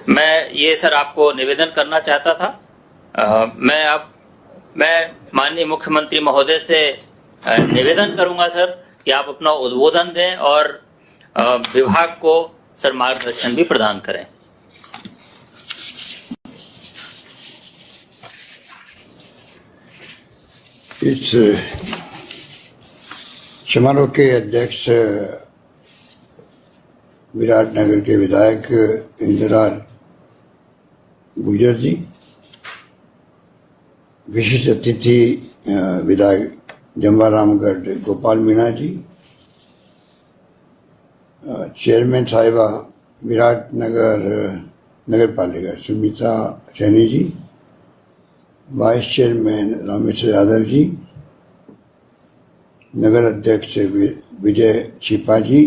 मैं ये सर आपको निवेदन करना चाहता था। मैं माननीय मुख्यमंत्री महोदय से निवेदन करूंगा सर कि आप अपना उद्बोधन दें और विभाग को सर मार्गदर्शन भी प्रदान करें। इस समारोह के अध्यक्ष विराटनगर के विधायक इंदिरा गुर्जर जी, विशिष्ट अतिथि विधायक जम्बारामगढ़ गोपाल मीणा जी, चेयरमैन साहिबा विराटनगर नगर पालिका सुमिता सैनी जी, वाइस चेयरमैन रामेश्वर यादव जी, नगर अध्यक्ष विजय छिपा जी,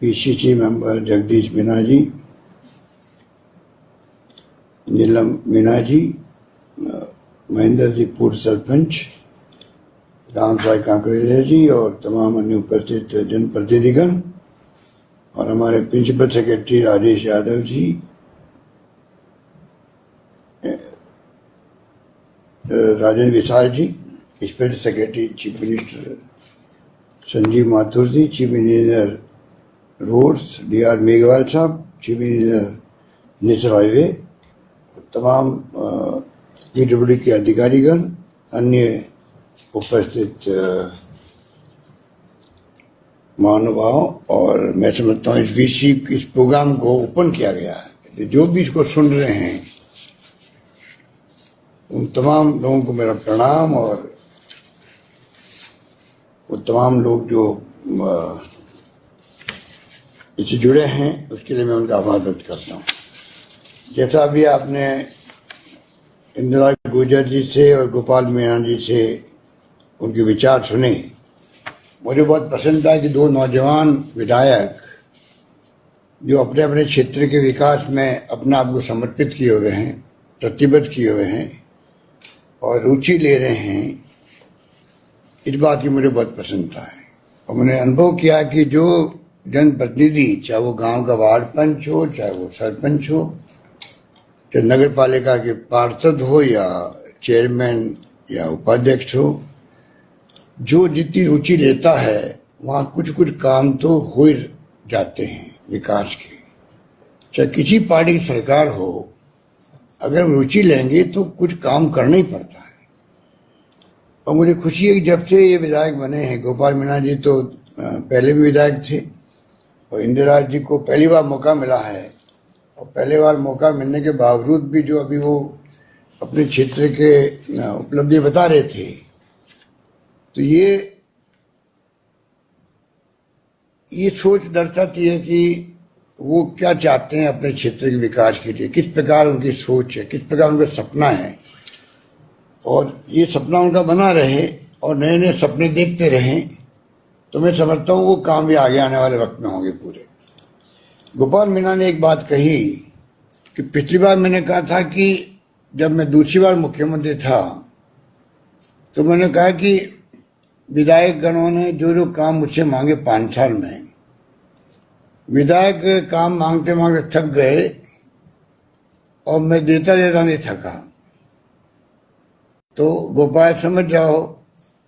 पीसीसी मेंबर जगदीश मीणा जी, नीलम मीणा जी, महेंद्र जी पूर्व सरपंच, राम साई कांकरेलिया जी और तमाम अन्य उपस्थित जनप्रतिनिधिगण और हमारे principal secretary Rajesh Yadav ji, Rajendra Vishal ji, special secretary chief minister Sanjeev Mathur ji, chief engineer roads DR Meghwal साहब, चीफ इंजीनियर नेशनल हाईवे, तमाम पीडब्ल्यूडी के अधिकारीगण, अन्य उपस्थित महानुभाव, और मैं समझता हूँ इस प्रोग्राम को ओपन किया गया है। जो भी इसको सुन रहे हैं उन तमाम लोगों को मेरा प्रणाम, और वो तमाम लोग जो इससे जुड़े हैं उसके लिए मैं उनका आभार व्यक्त करता हूँ। जैसा अभी आपने इंदिरा गुर्जर जी से और गोपाल मीणा जी से उनके विचार सुने, मुझे बहुत पसंद था कि दो नौजवान विधायक जो अपने अपने क्षेत्र के विकास में अपना आप को समर्पित किए हुए हैं, प्रतिबद्ध किए हुए हैं और रुचि ले रहे हैं, इस बात की मुझे बहुत प्रसन्नता है। और मैंने अनुभव किया कि जो जनप्रतिनिधि, चाहे वो गांव का वार्ड पंच हो, चाहे वो सरपंच हो, चाहे नगर पालिका के पार्षद हो या चेयरमैन या उपाध्यक्ष हो, जो जितनी रुचि लेता है वहाँ कुछ कुछ काम तो हो ही जाते हैं विकास के। चाहे किसी पार्टी की सरकार हो, अगर रुचि लेंगे तो कुछ काम करना ही पड़ता है। और मुझे खुशी है कि जब से ये विधायक बने हैं, गोपाल मीणा जी तो पहले भी विधायक थे और इंदिरा जी को पहली बार मौका मिला है, और पहले बार मौका मिलने के बावजूद भी जो अभी वो अपने क्षेत्र के उपलब्धि बता रहे थे, तो ये सोच दर्शाती है कि वो क्या चाहते हैं अपने क्षेत्र के विकास के लिए, किस प्रकार उनकी सोच है, किस प्रकार उनका सपना है, और ये सपना उनका बना रहे और नए नए सपने देखते रहें, तो मैं समझता हूँ वो काम भी आगे आने वाले वक्त में होंगे पूरे। गोपाल मीणा ने एक बात कही कि पिछली बार मैंने कहा था कि जब मैं दूसरी बार मुख्यमंत्री था तो मैंने कहा कि विधायक गणों ने जो जो काम मुझसे मांगे 5 साल में, विधायक काम मांगते मांगते थक गए और मैं देता देता नहीं थका। तो गोपाल समझ जाओ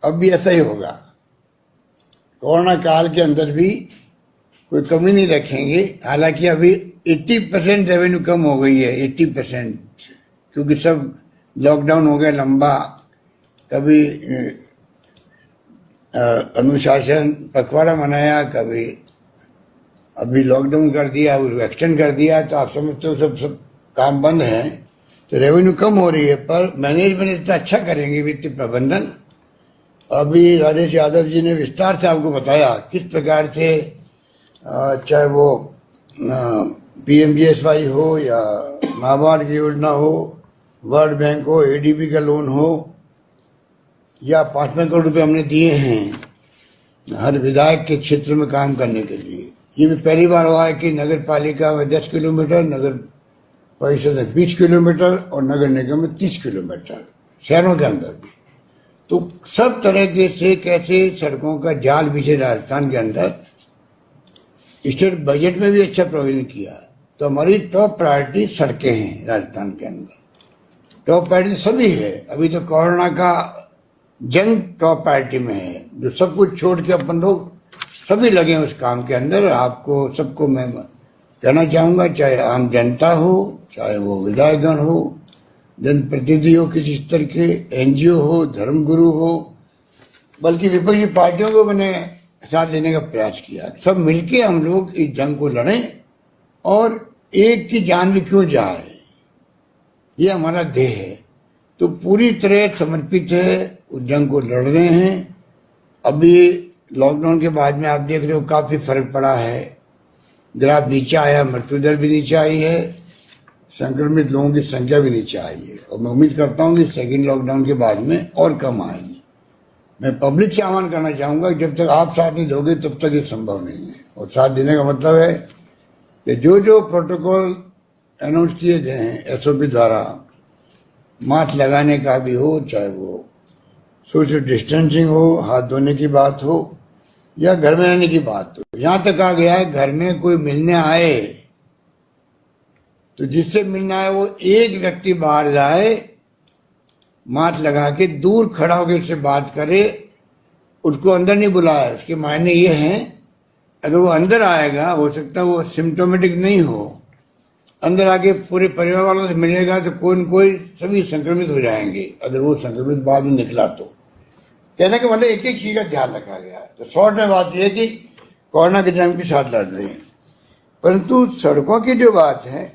अब भी ऐसा ही होगा, कोरोना काल के अंदर भी कोई कमी नहीं रखेंगे। हालांकि अभी 80% रेवेन्यू कम हो गई है, 80%, क्योंकि सब लॉकडाउन हो गया लंबा, कभी अनुशासन पखवाड़ा मनाया, कभी अभी लॉकडाउन कर दिया, उसको एक्सटेंड कर दिया, तो आप समझते हो सब काम बंद हैं, तो रेवेन्यू कम हो रही है, पर मैनेजमेंट इतना अच्छा करेंगे वित्तीय प्रबंधन। अभी राजेश यादव जी ने विस्तार से आपको बताया किस प्रकार से, चाहे वो PMGSY हो या नाबार्ड की योजना हो, वर्ल्ड बैंक हो, ADB का लोन हो, या 5 करोड़ रुपए हमने दिए हैं हर विधायक के क्षेत्र में काम करने के लिए। ये भी पहली बार हुआ है कि नगर पालिका में 10 किलोमीटर, नगर परिषद में 20 किलोमीटर और नगर निगम में 30 किलोमीटर, शहरों के अंदर भी। तो सब तरह के से कैसे सड़कों का जाल बिछे राजस्थान के अंदर, स्टेट बजट में भी अच्छा प्रोविजन किया। तो हमारी टॉप प्रायोरिटी सड़कें हैं राजस्थान के अंदर। टॉप प्रायोरिटी सभी है। अभी तो कोरोना का जंग टॉप प्रायोरिटी में है, जो सब कुछ छोड़ के अपन लोग सभी लगे उस काम के अंदर। आपको सबको मैं कहना चाहूँगा, चाहे आम जनता हो, चाहे वो विधायकगण हो, जनप्रतिनिधि हो किसी स्तर के, एनजीओ हो, धर्मगुरु हो, बल्कि विपक्षी पार्टियों को मैंने साथ लेने का प्रयास किया। सब मिलके हम लोग इस जंग को लड़ें और एक की जान भी क्यों जाए, ये हमारा ध्येय है। तो पूरी तरह समर्पित है, उस जंग को लड़ रहे हैं। अभी लॉकडाउन के बाद में आप देख रहे हो काफ़ी फर्क पड़ा है, ग्राफ नीचे आया, मृत्यु दर भी नीचे आई है, संक्रमित लोगों की संख्या भी नीचे आई है। और मैं उम्मीद करता हूँ कि सेकेंड लॉकडाउन के बाद में और कम आएगी। मैं पब्लिक से आह्वान करना चाहूँगा, जब तक आप साथ नहीं दोगे तब तक ये संभव नहीं है। और साथ देने का मतलब है कि जो जो प्रोटोकॉल अनाउंस किए गए हैं एसओपी द्वारा, मास्क लगाने का भी हो, चाहे वो सोशल डिस्टेंसिंग हो, हाथ धोने की बात हो, या घर में रहने की बात हो। यहाँ तक आ गया है, घर में कोई मिलने आए तो जिससे मिलना है वो एक व्यक्ति बाहर जाए, मास्क लगा के दूर खड़ा होकर उससे बात करे, उसको अंदर नहीं बुलाया। उसके मायने ये हैं, अगर वो अंदर आएगा, हो सकता है वो सिम्टोमेटिक नहीं हो, अंदर आके पूरे परिवार वालों से मिलेगा तो कोई न कोई सभी संक्रमित हो जाएंगे। अगर वो संक्रमित बाद में निकला तो कहने का मतलब एक एक चीज का ध्यान रखा गया है। तो शॉर्ट में बात यह है कि कोरोना के जंग के साथ लड़ रहे हैं, परंतु सड़कों की जो बात है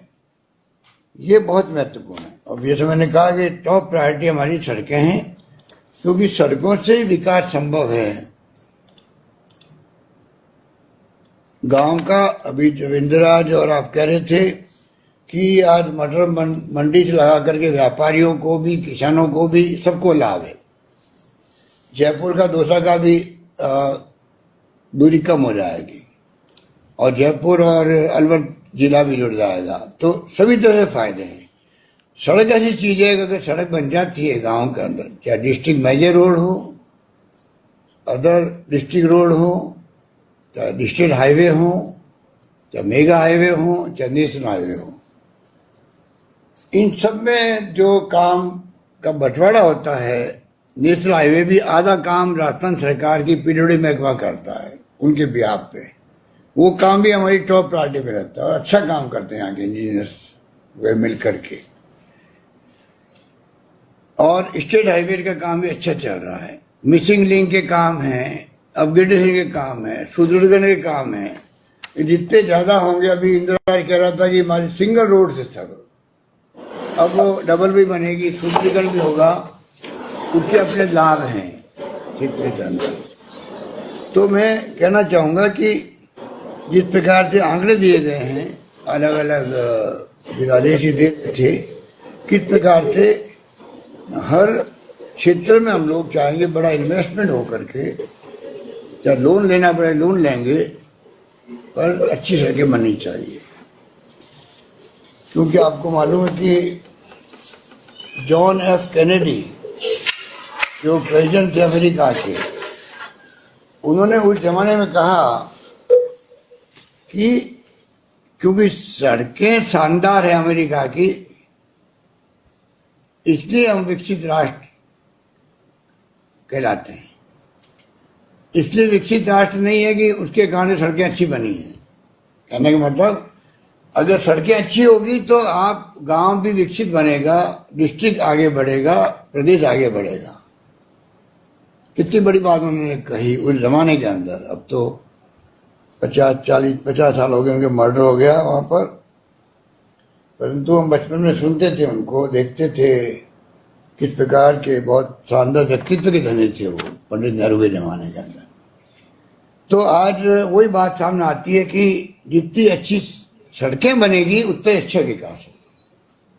ये बहुत महत्वपूर्ण है। और जैसे मैंने कहा कि टॉप प्रायोरिटी हमारी सड़कें हैं, क्योंकि सड़कों से ही विकास संभव है। गांव का अभी रविंद्रराज और आप कह रहे थे कि आज मटर मंडी से लगा करके व्यापारियों को भी, किसानों को भी, सबको लाभ है। जयपुर का दौसा का भी दूरी कम हो जाएगी और जयपुर और अलवर जिला भी जुड़ जाएगा, तो सभी तरह से फायदे हैं। सड़क ऐसी चीज है कि अगर सड़क बन जाती है गांव के अंदर, चाहे डिस्ट्रिक्ट मेजर रोड हो, अदर डिस्ट्रिक्ट रोड हो, चाहे डिस्ट्रिक्ट हाईवे हो, चाहे मेगा हाईवे हो, चाहे नेशनल हाईवे हो, इन सब में जो काम का बंटवारा होता है, नेशनल हाईवे भी आधा काम राजस्थान सरकार की पीडब्ल्यूडी महकमा करता है उनके बिहाफ पे। वो काम भी हमारी टॉप प्रायोरिटी पे रहता है और अच्छा काम करते हैं यहाँ के इंजीनियर्स वे मिल करके। और स्टेट हाईवे का काम भी अच्छा चल रहा है। मिसिंग लिंक के काम है, अपग्रेडेशन के काम है, सुदृढ़ीकरण के काम है। जितने ज्यादा होंगे, अभी इंदिरा कह रहा था कि हमारी सिंगल रोड से सब, अब वो डबल भी बनेगी, सुदृढ़ीकरण भी होगा, उसके अपने लाभ हैं क्षेत्र के अंदर। तो मैं कहना चाहूँगा कि जिस प्रकार से आंकड़े दिए गए हैं, अलग अलग विभाग से देते थे, किस प्रकार से हर क्षेत्र में हम लोग चाहेंगे बड़ा इन्वेस्टमेंट हो करके, चाहे लोन लेना पड़े लोन लेंगे, पर अच्छी सड़कें बननी चाहिए। क्योंकि आपको मालूम है कि जॉन एफ कैनेडी जो प्रेसिडेंट थे अमेरिका के, उन्होंने उस जमाने में कहा कि क्योंकि सड़कें शानदार है अमेरिका की, इसलिए हम विकसित राष्ट्र कहलाते हैं। इसलिए विकसित राष्ट्र नहीं है कि उसके कारण सड़कें अच्छी बनी हैं। कहने का मतलब, अगर सड़कें अच्छी होगी तो आप गांव भी विकसित बनेगा, डिस्ट्रिक्ट आगे बढ़ेगा, प्रदेश आगे बढ़ेगा। कितनी बड़ी बात उन्होंने कही उस जमाने के अंदर। अब तो 50 साल हो गए उनके मर्डर हो गया वहां पर, परंतु हम बचपन में सुनते थे उनको, देखते थे किस प्रकार के बहुत शानदार व्यक्तित्व के धनी थे वो पंडित नेहरू के जमाने के अंदर। तो आज वही बात सामने आती है कि जितनी अच्छी सड़कें बनेगी उतना अच्छा विकास होगा।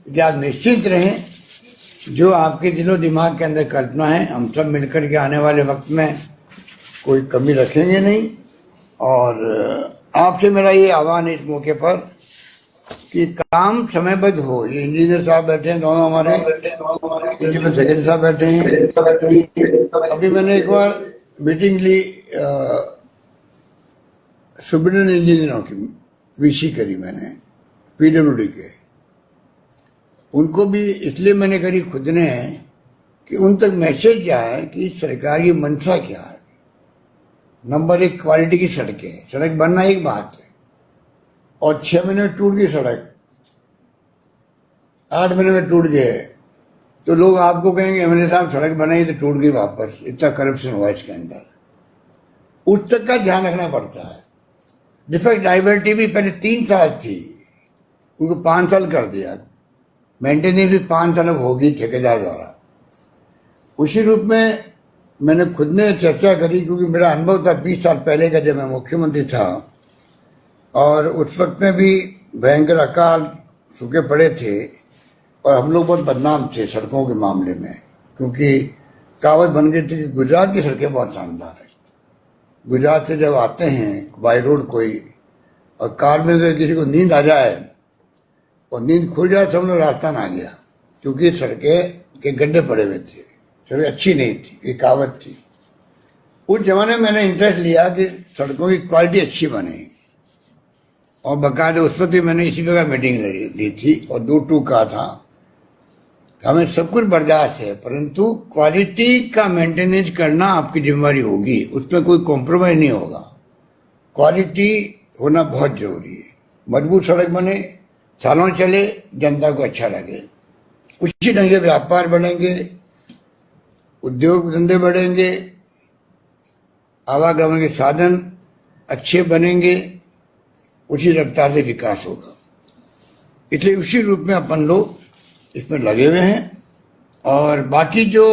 इसलिए आप निश्चित रहें, जो आपके दिलो दिमाग के अंदर कल्पना है, हम सब मिलकर के आने वाले वक्त में कोई कमी रखेंगे नहीं। और आपसे मेरा ये आह्वान है इस मौके पर कि काम समयबद्ध हो। ये इंजीनियर साहब बैठे हैं दोनों हमारे, प्रिंसिपल सेक्रेटरी साहब बैठे हैं। अभी मैंने एक बार मीटिंग ली सुब्रमण्यम इंजीनियरों की, वीसी करी मैंने पीडब्ल्यूडी के, उनको भी इसलिए मैंने करी खुद ने कि उन तक मैसेज जाए कि सरकार की मंशा क्या है। नंबर एक, क्वालिटी की सड़कें, सड़क बनना एक बात है, और 6 महीने में टूट गई सड़क, 8 महीने में टूट गए, तो लोग आपको कहेंगे एमएलए साहब सड़क बनाई तो टूट गई वापस, इतना करप्शन हुआ इसके अंदर। उस तक का ध्यान रखना पड़ता है। डिफेक्ट लायबिलिटी भी पहले 3 साल थी, उनको 5 साल कर दिया, मेंटेनेंस भी 5 साल होगी ठेकेदार द्वारा। उसी रूप में मैंने खुद ने चर्चा करी, क्योंकि मेरा अनुभव था 20 साल पहले का, जब मैं मुख्यमंत्री था, और उस वक्त में भी भयंकर अकाल सूखे पड़े थे और हम लोग बहुत बदनाम थे सड़कों के मामले में, क्योंकि कहावत बन गई थी कि गुजरात की सड़कें बहुत शानदार है। गुजरात से जब आते हैं बाई रोड कोई, और कार में अगर किसी को नींद आ जाए और नींद खुल जाए तो हम लोग राजस्थान आ गया, क्योंकि सड़कें के गड्ढे पड़े हुए थे, सड़क अच्छी नहीं थी, ये कहावत थी। उस जमाने में मैंने इंटरेस्ट लिया कि सड़कों की क्वालिटी अच्छी बने, और बाकायदा उस वक्त भी मैंने इसी प्रकार मीटिंग ली थी और 2-2 कहा था, हमें सब कुछ बर्दाश्त है, परंतु क्वालिटी का मेंटेनेंस करना आपकी जिम्मेदारी होगी, उसमें कोई कॉम्प्रोमाइज नहीं होगा। क्वालिटी होना बहुत जरूरी है। मजबूत सड़क बने, सालों चले, जनता को अच्छा लगे, उसी ढंग से व्यापार बढ़ेंगे, उद्योग धंधे बढ़ेंगे, आवागमन के साधन अच्छे बनेंगे, उसी रफ्तार से विकास होगा। इसलिए उसी रूप में अपन लोग इसमें लगे हुए हैं। और बाकी जो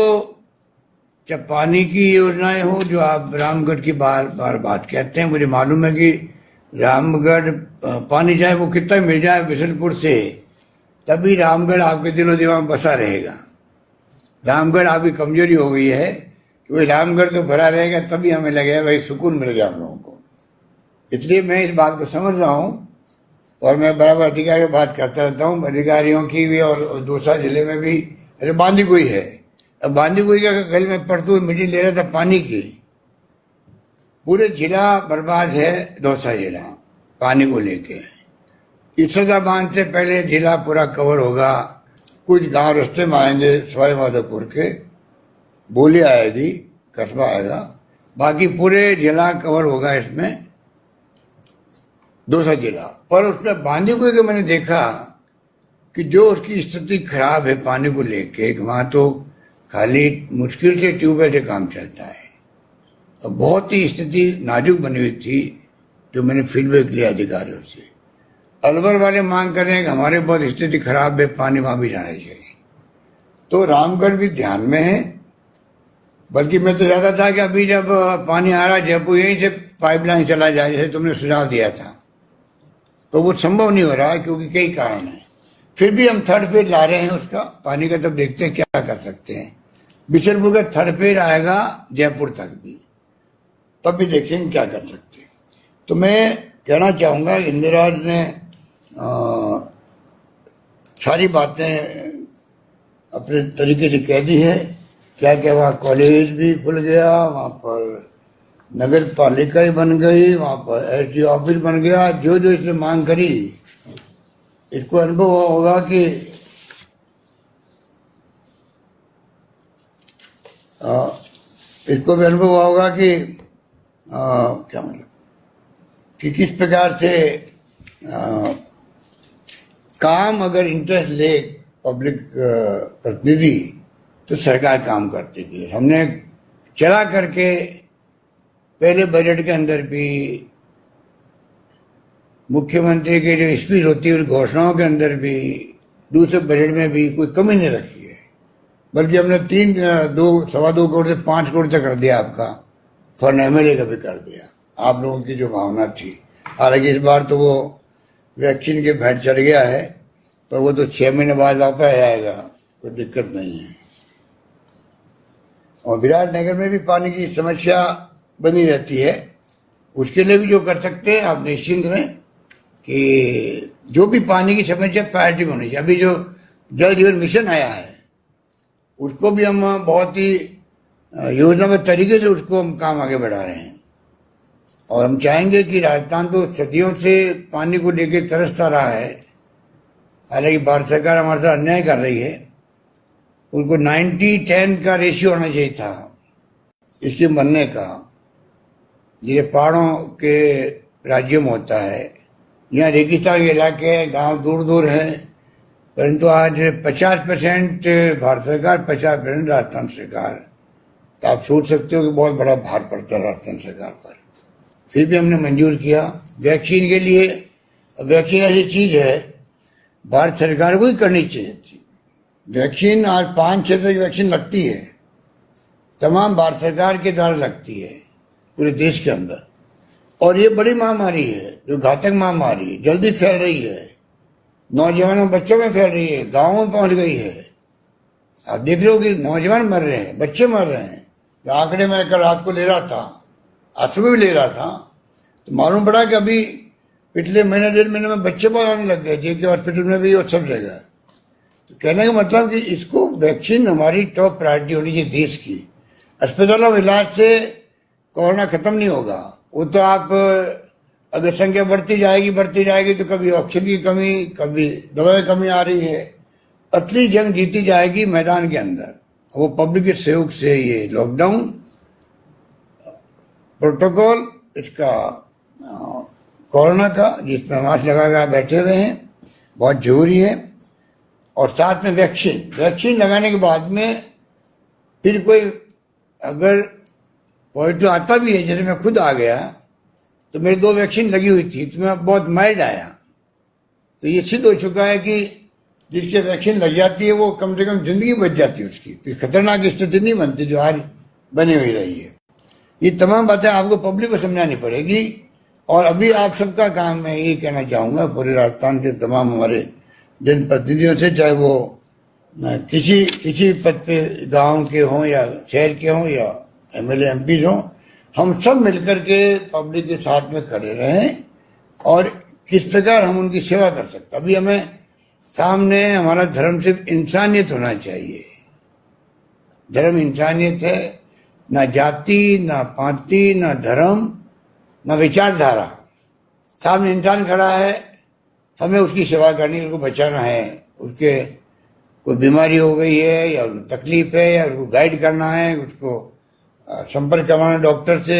जब पानी की योजनाएं हो, जो आप रामगढ़ की बार बार बात कहते हैं, मुझे मालूम है कि रामगढ़ पानी चाहे वो कितना मिल जाए बिशनपुर से, तभी रामगढ़ आपके दिलो दिमाग में बसा रहेगा। रामगढ़ आपकी कमजोरी हो गई है कि भाई रामगढ़ तो भरा रहेगा, तभी हमें लगेगा भाई सुकून मिल गया हम लोगों को। इसलिए मैं इस बात को समझ रहा हूँ, और मैं बराबर अधिकारियों बात करता रहता हूँ, अधिकारियों की भी, और दूसरा जिले में भी। अरे बांदीकुई है, अब बांदीकुई का कल मैं परसों मीटिंग ले रहा था पानी की, पूरे जिला बर्बाद है, दौसा जिला पानी को लेके। इसदा बांध से पहले जिला पूरा कवर होगा, कुछ गांव रास्ते में आएंगे, सवाई माधोपुर के बोली आएगी, कस्बा आएगा, बाकी पूरे जिला कवर होगा इसमें, दौसा जिला। पर उसमें बांदीकुई के मैंने देखा कि जो उसकी स्थिति खराब है पानी को लेके, वहां तो खाली मुश्किल से ट्यूबवेल से काम चलता है, और बहुत ही स्थिति नाजुक बनी हुई थी, जो मैंने फीडबैक लिया अधिकारियों से। अलवर वाले मांग कर रहे हैं कि हमारे बहुत स्थिति खराब है, पानी वहां भी जाना चाहिए। तो रामगढ़ भी ध्यान में है, बल्कि मैं तो ज्यादा था कि अभी जब पानी आ रहा जयपुर यहीं से पाइपलाइन चला जाए, जैसे तुमने सुझाव दिया था, तो वो संभव नहीं हो रहा है, क्योंकि कई कारण हैं। फिर भी हम 3rd फेज ला रहे हैं उसका पानी का, तब देखते हैं क्या कर सकते हैं। बिशनपुर का 3rd फेज आएगा जयपुर तक भी, तब भी देखेंगे क्या कर सकते हैं। तो मैं कहना चाहूँगा, इंदिरा ने सारी बातें अपने तरीके से कह दी है। क्या क्या वहाँ कॉलेज भी खुल गया, वहाँ पर नगर पालिका ही बन गई, वहाँ पर एसडी ऑफिस बन गया, जो जो इसने मांग करी, इसको अनुभव होगा कि इसको भी अनुभव होगा कि क्या मतलब कि किस प्रकार से काम अगर इंटरेस्ट ले पब्लिक प्रतिनिधि, तो सरकार काम करती थी। हमने चला करके पहले बजट के अंदर भी, मुख्यमंत्री की जो स्पीच होती है उस घोषणाओं के अंदर भी, दूसरे बजट में भी कोई कमी नहीं रखी है, बल्कि हमने 2.25 करोड़ से 5 करोड़ तक कर दिया, आपका फंड एमएलए का भी कर दिया, आप लोगों की जो भावना थी। हालांकि इस बार तो वो वैक्सीन के भेंट चढ़ गया है, पर वो तो 6 महीने बाद वापस आएगा, कोई दिक्कत नहीं है। और विराटनगर में भी पानी की समस्या बनी रहती है, उसके लिए भी जो कर सकते हैं आप निश्चिंत में, कि जो भी पानी की समस्या प्रायोरिटी में होनी चाहिए। अभी जो जल जीवन मिशन आया है, उसको भी हम बहुत ही योजनाबद्ध तरीके से उसको हम काम आगे बढ़ा रहे हैं, और हम चाहेंगे कि राजस्थान तो सदियों से पानी को लेकर तरसता रहा है, हालांकि भारत सरकार हमारे साथ अन्याय कर रही है। उनको 90-10 का रेशियो होना चाहिए था इसके बनने का, ये पहाड़ों के राज्यों में होता है। यहाँ रेगिस्तान के इलाके हैं, गांव दूर दूर हैं, परंतु आज 50% भारत सरकार, 50% राजस्थान सरकार। तो आप सोच सकते हो कि बहुत बड़ा भार पड़ता है राजस्थान सरकार पर। फिर भी हमने मंजूर किया वैक्सीन के लिए। वैक्सीन ऐसी चीज है भारत सरकार को ही करनी चाहिए थी। वैक्सीन आज 5-6 तरह की वैक्सीन लगती है, तमाम भारत सरकार के द्वारा लगती है पूरे देश के अंदर। और ये बड़ी महामारी है जो घातक महामारी है, जल्दी फैल रही है, नौजवानों बच्चों में फैल रही है, गाँवों में पहुंच गई है। आप देख रहे हो कि नौजवान मर रहे हैं, बच्चे मर रहे हैं। जो आंकड़े मैं कल रात को ले रहा था, आज सुबह भी ले रहा था, तो मालूम पड़ा कि अभी पिछले महीने 1.5 महीने में बच्चे बहुत आने लग गए, जेके हॉस्पिटल में भी और सब जगह। तो कहने का मतलब कि इसको वैक्सीन हमारी टॉप प्रायोरिटी होनी चाहिए देश की। अस्पतालों में इलाज से कोरोना खत्म नहीं होगा। वो तो आप अगर संख्या बढ़ती जाएगी तो कभी ऑक्सीजन की कमी, कभी दवा की कमी आ रही है। असली जंग जीती जाएगी मैदान के अंदर, वो पब्लिक के सहयोग से। ये लॉकडाउन प्रोटोकॉल इसका कोरोना का, जिसमें मास्क लगा बैठे हुए हैं, बहुत जरूरी है। और साथ में वैक्सीन लगाने के बाद में फिर कोई अगर पॉजिटिव आता भी है, जैसे मैं खुद आ गया, तो मेरी 2 वैक्सीन लगी हुई थी, तो मैं बहुत माइल्ड आया। तो ये सिद्ध हो चुका है कि जिसकी वैक्सीन लग जाती है वो कम से कम जिंदगी बच जाती है उसकी, तो खतरनाक स्थिति नहीं बनती जो आज बनी हुई रही है। ये तमाम बातें आपको पब्लिक को समझानी पड़ेगी। और अभी आप सबका काम मैं ये कहना चाहूँगा पूरे राजस्थान के तमाम हमारे जनप्रतिनिधियों से, चाहे वो किसी पद पे गांव के हों या शहर के हों या एमएलए एमपी हों, हम सब मिलकर के पब्लिक के साथ में खड़े रहें और किस प्रकार हम उनकी सेवा कर सकते। अभी हमें सामने हमारा धर्म सिर्फ इंसानियत होना चाहिए। धर्म इंसानियत है, ना जाति, ना पाति, ना धर्म, ना विचारधारा। सामने इंसान खड़ा है, हमें उसकी सेवा करनी है, उसको बचाना है। उसके कोई बीमारी हो गई है या तकलीफ है या उसको गाइड करना है, उसको संपर्क करवाना डॉक्टर से,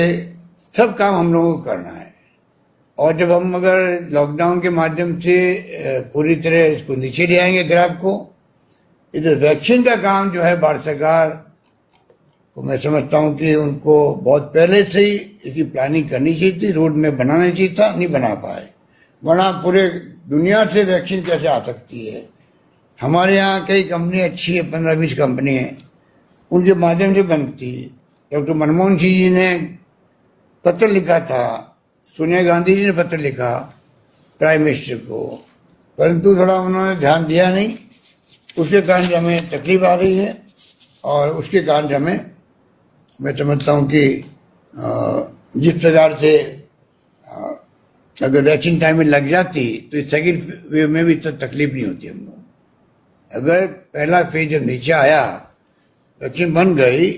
सब काम हम लोगों को करना है। और जब हम अगर लॉकडाउन के माध्यम से पूरी तरह इसको नीचे ले आएंगे ग्राफ को, इधर वैक्सीन का काम जो है भारत सरकार को मैं समझता हूँ कि उनको बहुत पहले से ही इसकी प्लानिंग करनी चाहिए थी, रोड में बनाना चाहिए था, नहीं बना पाए। वरना पूरे दुनिया से वैक्सीन कैसे आ सकती है। हमारे यहाँ कई कंपनी अच्छी है, 15-20 कंपनी है, उनके माध्यम से बनती है। डॉक्टर मनमोहन सिंह जी ने पत्र लिखा था, सोनिया गांधी जी ने पत्र लिखा प्राइम मिनिस्टर को, परंतु थोड़ा उन्होंने ध्यान दिया नहीं। उसके कारण से हमें तकलीफ आ रही है और उसके कारण से हमें, मैं समझता हूँ कि जिस प्रकार से अगर वैक्सीन टाइम में लग जाती तो इस सेकेंड वेव में भी तो तकलीफ नहीं होती हम लोग। अगर पहला फेज जब नीचे आया, वैक्सीन बन गई,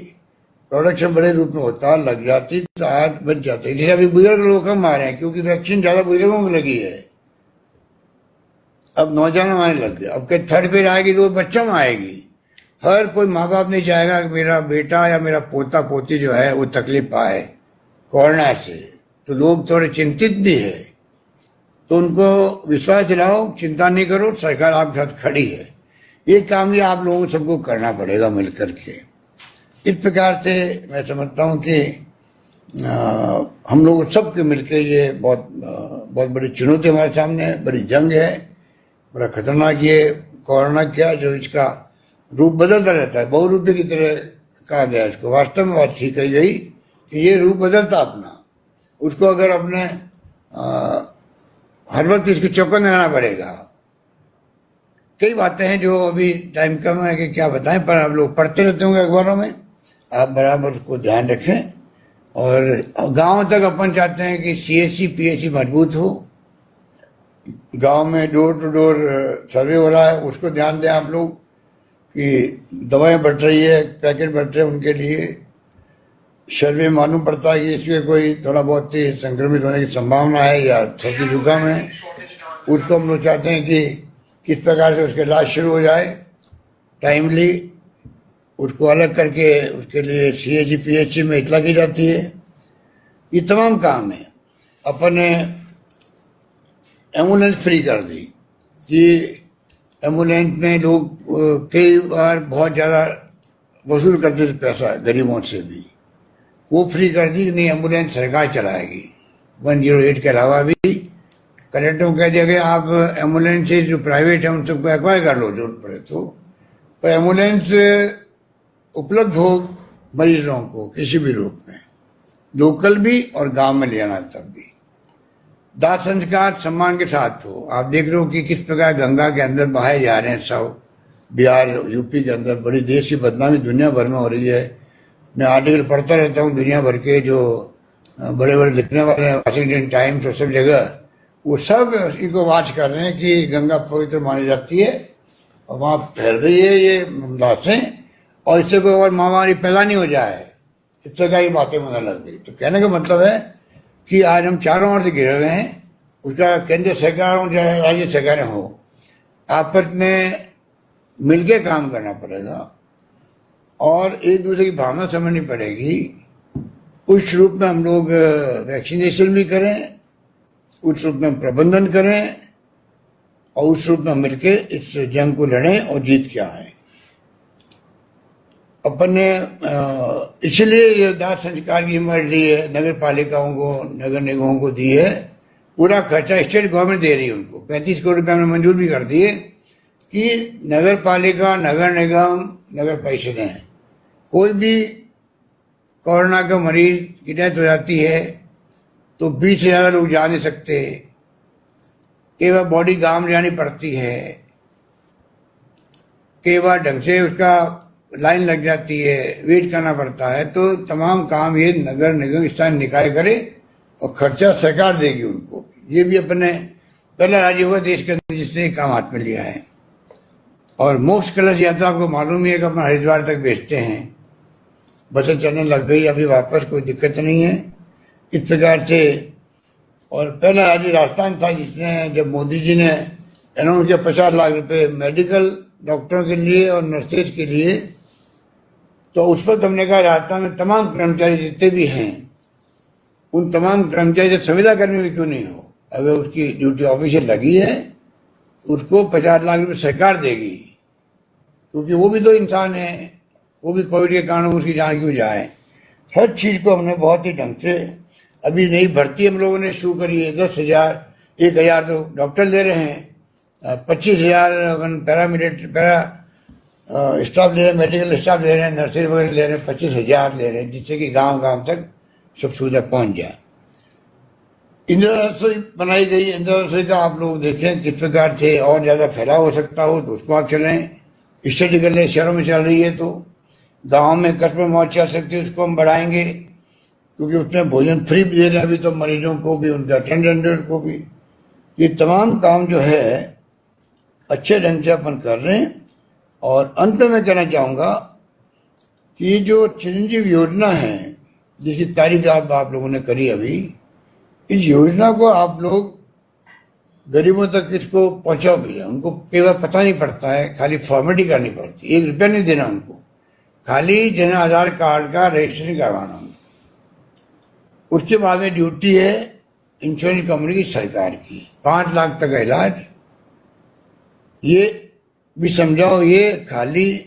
प्रोडक्शन बड़े रूप में होता, लग जाती तो आज बच जाते। जैसे अभी बुजुर्ग लोग कम आ रहे हैं क्योंकि वैक्सीन ज्यादा बुजुर्गों को लगी है, अब नौजवानों आने लग गए। अब थर्ड फेज आएगी तो बच्चों में आएगी। हर कोई माँ बाप नहीं चाहेगा कि मेरा बेटा या मेरा पोता पोती जो है वो तकलीफ पाए कोरोना से, तो लोग थोड़े चिंतित भी है। तो उनको विश्वास दिलाओ, चिंता नहीं करो, सरकार आपके साथ खड़ी है। ये काम भी आप लोगों को सबको करना पड़ेगा मिलकर के। इस प्रकार से मैं समझता हूँ कि हम लोग सबके मिलकर ये बहुत बड़ी चुनौती हमारे सामने है, बड़ी जंग है, बड़ा खतरनाक ये कोरोना क्या जो इसका रूप बदलता रहता है, बहुरूपी की तरह कहा गया इसको। वास्तव में बात ठीक कही गई कि ये रूप बदलता अपना, उसको अगर अपने हर वक्त इसकी चौकन रहना पड़ेगा। कई बातें हैं जो अभी टाइम कम है कि क्या बताएं, पर आप लोग पढ़ते रहते होंगे अखबारों में, आप बराबर उसको ध्यान रखें। और गांव तक अपन चाहते हैं कि सीएससी पीएससी मजबूत हो। गांव में डोर टू डोर सर्वे हो रहा है, उसको ध्यान दें आप लोग कि दवाएं बढ़ रही है, पैकेट बढ़ रहे हैं, उनके लिए सर्वे मालूम पड़ता है कि इसमें कोई थोड़ा बहुत ही संक्रमित होने की संभावना है या सर्दी जुकाम है। उसको हम लोग चाहते हैं कि किस प्रकार से उसका इलाज शुरू हो जाए टाइमली, उसको अलग करके उसके लिए CHG PHC में इतला की जाती है। ये तमाम काम है। अपन ने एम्बुलेंस फ्री कर दी कि एम्बुलेंस में लोग कई बार बहुत ज़्यादा वसूल करते थे पैसा गरीबों से भी, वो फ्री कर दी। नहीं, एम्बुलेंस सरकार चलाएगी। 108 के अलावा भी कलेक्टर को कह दिया गया आप एम्बुलेंस जो प्राइवेट है उन सबको एक्वायर कर लो जरूरत पड़े तो, पर एम्बुलेंस उपलब्ध हो मरीजों को किसी भी रूप में, लोकल भी और गांव में ले आना तब भी। दाह संस्कार सम्मान के साथ हो। आप देख रहे हो कि किस प्रकार गंगा के अंदर बहाए जा रहे हैं सब, बिहार यूपी के अंदर बड़ी देश की बदनामी दुनिया भर में हो रही है। मैं आर्टिकल पढ़ता रहता हूँ दुनिया भर के, जो बड़े बड़े लिखने वाले हैं, वाशिंगटन टाइम्स और सब जगह, वो सब इनको वाच कर रहे हैं कि गंगा पवित्र मानी जाती है और वहाँ फैल रही है ये लाशें, और इससे कोई और महामारी पैदा नहीं हो जाए, इस प्रकार की बातें मुझे लग गई। तो कहने का मतलब है कि आज हम चारों ओर से घिरे हुए हैं, उसका केंद्र सरकार हो चाहे राज्य सरकारें हो, आपस में मिलके काम करना पड़ेगा और एक दूसरे की भावना समझनी पड़ेगी। उस रूप में हम लोग वैक्सीनेशन भी करें, उस रूप में प्रबंधन करें और उस रूप में मिलके इस जंग को लड़ें और जीत के आए। अपन ने इसलिए ये दाह संस्कार की जिम्मेदारी ली है, नगर पालिकाओं को, नगर निगमों को दी है। पूरा खर्चा स्टेट गवर्नमेंट दे रही है उनको। 35 करोड़ रुपये हमने मंजूर भी कर दिए कि नगर पालिका, नगर निगम, नगर परिषदें, कोई भी कोरोना का मरीज की डेथ हो जाती है तो 20 से ज़्यादा लोग जा नहीं सकते, कई बार बॉडी गांव में जानी पड़ती है, कई बार ढंग से उसका लाइन लग जाती है, वेट करना पड़ता है। तो तमाम काम ये नगर निगम स्थानीय निकाय करे और खर्चा सरकार देगी उनको। ये भी अपने पहला राज्य होगा देश के अंदर जिसने काम हाथ में लिया है। और मोक्ष कलश यात्रा आपको मालूम ही है कि अपन हरिद्वार तक भेजते हैं, बसें चलने लग गई अभी वापस, कोई दिक्कत नहीं है इस प्रकार से। और पहला राज्य राजस्थान था जिसने, जब मोदी जी ने अनाउंस किया 50 लाख रुपए मेडिकल डॉक्टरों के लिए और नर्सेज के लिए, तो उस वक्त हमने कहा राजस्थान में तमाम कर्मचारी जितने भी हैं उन तमाम कर्मचारी जब संविदा कर्मी भी क्यों नहीं हो, अगर उसकी ड्यूटी ऑफिशियल लगी है उसको 50 लाख रुपए सरकार देगी, क्योंकि वो भी तो इंसान है, वो भी कोविड के कारण उसकी जान क्यों जाए। हर चीज़ को हमने बहुत ही ढंग से, अभी नई भर्ती हम लोगों ने शुरू करी है। 10,000 1,000 तो डॉक्टर ले रहे हैं, 25,000 पैरा स्टाफ ले रहे हैं, मेडिकल स्टाफ ले रहे हैं, नर्सेज वगैरह ले रहे हैं, 25,000 ले रहे हैं, जिससे कि गांव गांव तक सब सुविधा पहुंच जाए। इंदिरा रसोई बनाई गई। इंदिरा रसोई का आप लोग देखें किस प्रकार से और ज़्यादा फैलाव हो सकता हो तो उसको आप चलें, स्टडी कर लें। शहरों में चल रही है तो गाँव में कस्बे में मौत चल सकती है, उसको हम बढ़ाएंगे, क्योंकि उसमें भोजन फ्री भी दे रहे हैं अभी तो मरीजों को भी, उनके अटेंडेंट को भी। ये तमाम काम जो है अच्छे ढंग से अपन कर रहे हैं। और अंत में कहना चाहूँगा कि जो चिरंजीव योजना है जिसकी तारीफ आप लोगों ने करी अभी, इस योजना को आप लोग गरीबों तक इसको पहुँचाओ भी, उनको कई बार पता नहीं पड़ता है, खाली फॉर्मेलिटी करनी पड़ती है, 1 रुपया नहीं देना उनको, खाली जन आधार कार्ड का रजिस्ट्रेशन करवाना उनको। उसके बाद में ड्यूटी है इंश्योरेंस कंपनी की सरकार की, 5 लाख तक का इलाज। ये भी समझाओ, ये खाली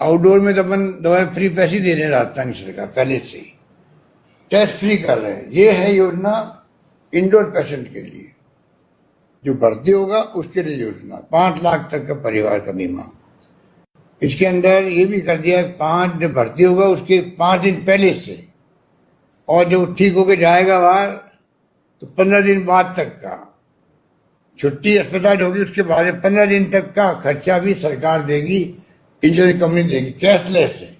आउटडोर में तो अपन दवाएं फ्री पैसे दे रहे हैं राजस्थान की सरकार पहले से ही, टेस्ट फ्री कर रहे हैं। ये है योजना इंडोर पेशेंट के लिए, जो भर्ती होगा उसके लिए योजना, 5 लाख तक का परिवार का बीमा। इसके अंदर ये भी कर दिया, 5 जब भर्ती होगा उसके 5 दिन पहले से, और जब ठीक होकर जाएगा बाहर तो 15 दिन बाद तक का छुट्टी अस्पताल होगी, उसके बाद में 15 दिन तक का खर्चा भी सरकार देगी, इंश्योरेंस कंपनी देगी, कैशलेस है,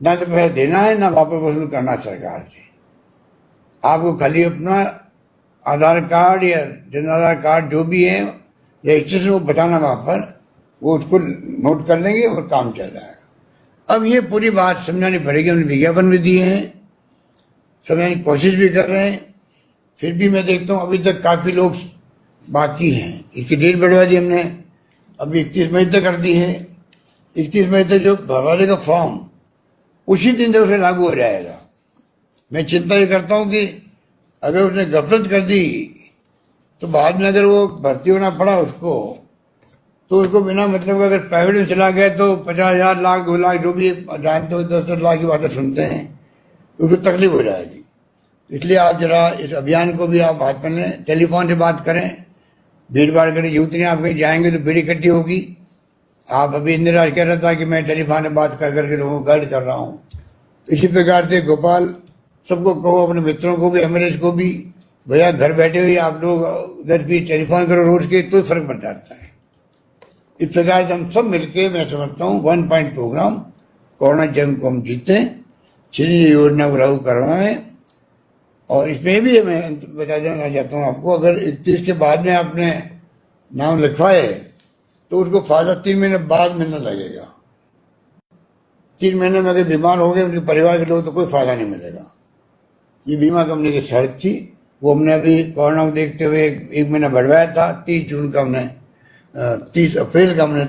ना तो पैसा देना है ना वापस वसूल करना सरकार से। आपको खाली अपना आधार कार्ड या जन आधार कार्ड जो भी है रजिस्ट्रेशन वो बताना वहाँ पर, वो उसको नोट कर लेंगे और काम चल जाएगा। अब ये पूरी बात समझानी पड़ेगी, हमने विज्ञापन भी दिए हैं, समझाने की कोशिश भी कर रहे हैं, फिर भी मैं देखता हूँ अभी तक काफ़ी लोग बाकी हैं। इसकी डेट बढ़वा दी हमने, अभी 31 मई तक कर दी है। 31 मई तक जो भरवाने का फॉर्म उसी दिन से उसे लागू हो जाएगा। मैं चिंता ये करता हूं कि अगर उसने गफलत कर दी तो बाद में अगर वो भर्ती होना पड़ा उसको, तो उसको बिना मतलब अगर प्राइवेट में चला गया तो 50,000 लाख 2 लाख जो भी जानते हो 10-10 लाख की बातें सुनते हैं, तो उसको तकलीफ हो जाएगी। इसलिए आप जरा इस अभियान को भी आप हाथ में लें, टेलीफोन से बात करें, भीड़ भाड़ करें, यूथ नहीं। आप कहीं जाएंगे तो भीड़ इकट्ठी होगी। आप अभी इंदिरा कह रहा था कि मैं टेलीफोन से बात कर करके लोगों को गाइड कर रहा हूँ। इसी प्रकार से गोपाल सबको कहो, अपने मित्रों को भी, एमएलए को भी, भैया घर बैठे हुए आप लोग 10-20 टेलीफोन करो रोज के, तो फर्क पड़ जाता है। इस प्रकार से हम सब मिलके, मैं समझता हूँ 1 पॉइंट प्रोग्राम कोरोना जंग को हम जीते, चिन्ह योजना को लागू करवाएं। और इसमें भी मैं बता देना चाहता हूँ आपको, अगर 31 के बाद में आपने नाम लिखवाए तो उसको फायदा 3 महीने बाद मिलने लगेगा। 3 महीने में अगर बीमार हो गए उनके परिवार के लोग तो कोई फायदा नहीं मिलेगा। ये बीमा कंपनी की शर्त थी, वो हमने अभी कोरोना को देखते हुए 1 महीना बढ़वाया था। 30 जून का हमने 30 अप्रैल का हमने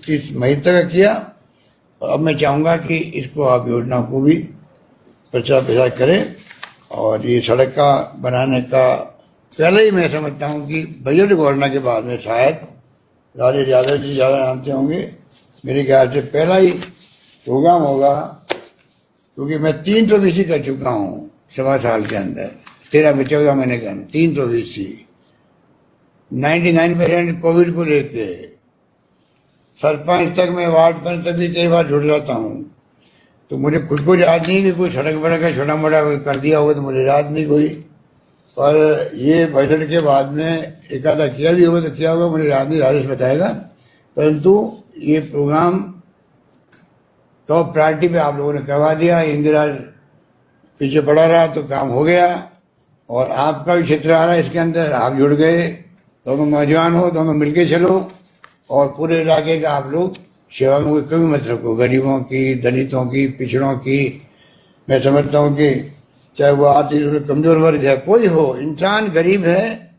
30 मई तक किया। और अब मैं चाहूँगा कि इसको आप योजना को भी प्रचार प्रसार करें। और ये सड़क का बनाने का पहले ही मैं समझता हूँ कि बजट घोषणा के बाद में शायद राजेश यादव जी ज़्यादा जानते होंगे, मेरे ख्याल से पहला ही प्रोग्राम होगा, क्योंकि मैं 320 कर चुका हूँ 7 साल के अंदर, 13 में 14 महीने के अंदर 320। 99% कोविड को लेके सरपंच तक, मैं वार्ड पंच तक भी कई बार जुड़ जाता हूँ। तो मुझे खुद को याद नहीं कि कोई सड़क वड़क का छोटा मोटा कोई कर दिया होगा, तो मुझे याद नहीं कोई। पर ये बजट के बाद में एक आधा किया भी होगा तो क्या होगा मुझे याद नहीं, राजेश बताएगा। परंतु ये प्रोग्राम टॉप प्रायोरिटी पे आप लोगों ने करवा दिया। इंदिरा पीछे पड़ा रहा तो काम हो गया। और आपका भी क्षेत्र आ रहा है इसके अंदर, आप जुड़ गए, दोनों नौजवान हो, दोनों मिलके चलो और पूरे इलाके का आप लोग सेवा में कोई कमी मत रखो, गरीबों की, दलितों की, पिछड़ों की। मैं समझता हूँ कि चाहे वो आर्थिक रूप से कमजोर वर्ग है, कोई हो, इंसान गरीब है,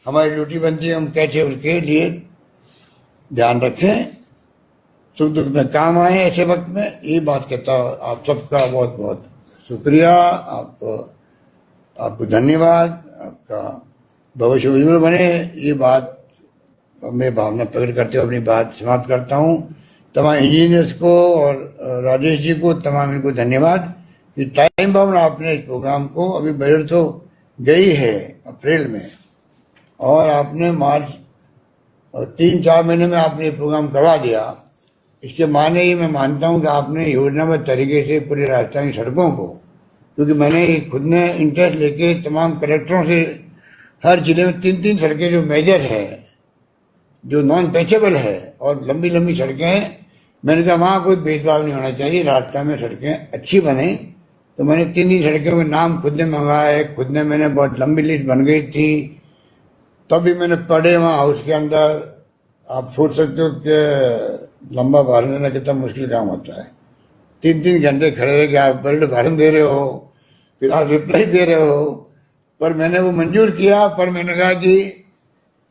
हमारी ड्यूटी बनती है हम कैसे उसके लिए ध्यान रखें, सुख दुख में काम आए ऐसे वक्त में। ये बात कहता हूँ। आप सबका बहुत बहुत शुक्रिया, आपको धन्यवाद, आपका भविष्य उज्जवल बने। ये बात मैं भावना प्रकट करते हुए अपनी बात समाप्त करता हूँ। तमाम इंजीनियर्स को और राजेश जी को, तमाम इनको धन्यवाद कि टाइम बाउंड आपने इस प्रोग्राम को, अभी बजट तो गई है अप्रैल में और आपने मार्च और 3-4 महीने में आपने ये प्रोग्राम करवा दिया। इसके माने ही मैं मानता हूँ कि आपने योजनाबद्ध तरीके से पूरे राजस्थान की सड़कों को, क्योंकि मैंने खुद ने इंटरेस्ट लेके तमाम कलेक्टरों से हर जिले में 3-3 सड़कें जो मेजर है, जो नॉन पैचेबल है और लंबी लंबी सड़कें हैं, मैंने कहा वहाँ कोई भेदभाव नहीं होना चाहिए, राजस्थान में सड़कें अच्छी बने। तो मैंने 3 सड़कों के नाम खुद ने मंगाए, खुद ने, मैंने बहुत लंबी लिस्ट बन गई थी, तभी मैंने पढ़े वहाँ हाउस के अंदर। आप सोच सकते हो कि लंबा भाषण देना कितना मुश्किल काम होता है। 3-3 घंटे खड़े रह के आप बजट भाषण दे रहे हो, फिर आप रिप्लाई दे रहे हो। पर मैंने वो मंजूर किया, पर मैंने कहा कि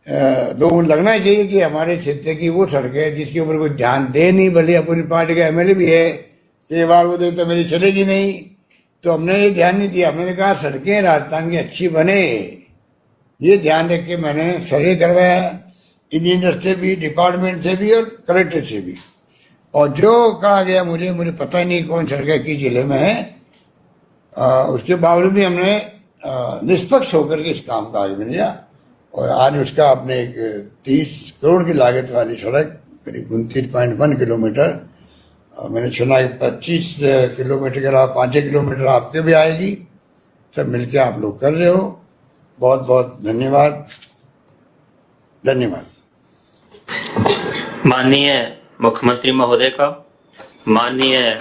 लोगों को लगना चाहिए कि हमारे क्षेत्र की वो सड़क है जिसके ऊपर कोई ध्यान दे नहीं, भले अपनी पार्टी का एमएलए भी है, कई बार वो देखते मेरी चलेगी नहीं, तो हमने ये ध्यान नहीं दिया। हमने कहा सड़कें राजस्थान की अच्छी बने, ये ध्यान रख के मैंने सर्वे करवाया, इंजीनियर से भी, डिपार्टमेंट से भी और कलेक्टर से भी। और जो कहा गया मुझे पता ही नहीं कौन सड़कें किस जिले में है, उसके बावजूद भी हमने निष्पक्ष होकर के इस काम का आगे बढ़ाया। और आज उसका आपने एक 30 करोड़ की लागत वाली सड़क करीब 29.1 किलोमीटर, मैंने सुना कि 25 किलोमीटर के अलावा 5 किलोमीटर आपके भी आएगी। सब मिलके आप लोग कर रहे हो, बहुत बहुत धन्यवाद। धन्यवाद। माननीय मुख्यमंत्री महोदय का, माननीय